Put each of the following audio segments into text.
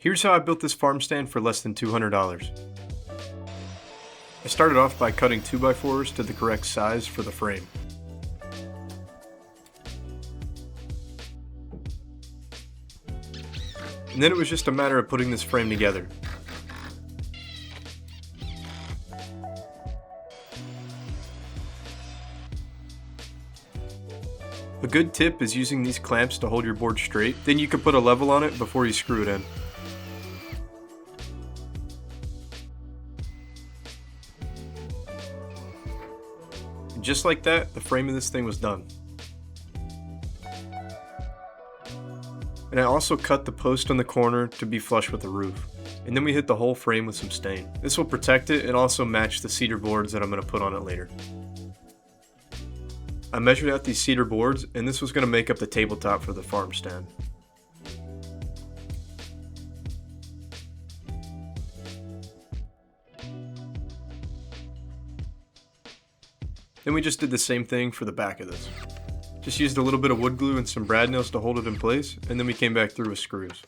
Here's how I built this farm stand for less than $200. I started off by cutting 2x4s to the correct size for the frame. And then it was just a matter of putting this frame together. A good tip is using these clamps to hold your board straight, then you can put a level on it before you screw it in. And just like that, the frame of this thing was done. And I also cut the post on the corner to be flush with the roof. And then we hit the whole frame with some stain. This will protect it and also match the cedar boards that I'm going to put on it later. I measured out these cedar boards, and this was going to make up the tabletop for the farm stand. Then we just did the same thing for the back of this. Just used a little bit of wood glue and some brad nails to hold it in place, and then we came back through with screws.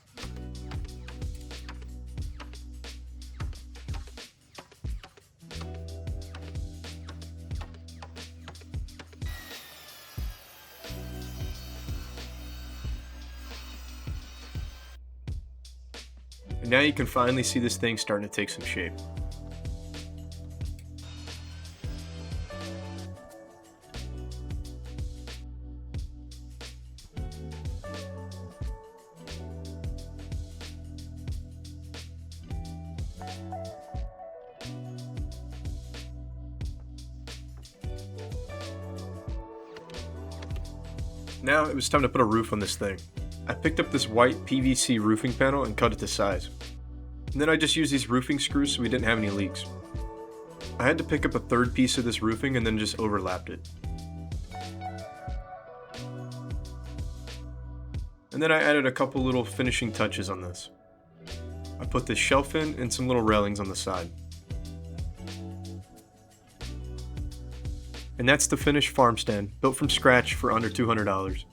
And now you can finally see this thing starting to take some shape. Now it was time to put a roof on this thing. I picked up this white PVC roofing panel and cut it to size. And then I just used these roofing screws so we didn't have any leaks. I had to pick up a third piece of this roofing and then just overlapped it. And then I added a couple little finishing touches on this. I put this shelf in and some little railings on the side. And that's the finished farm stand, built from scratch for under $200.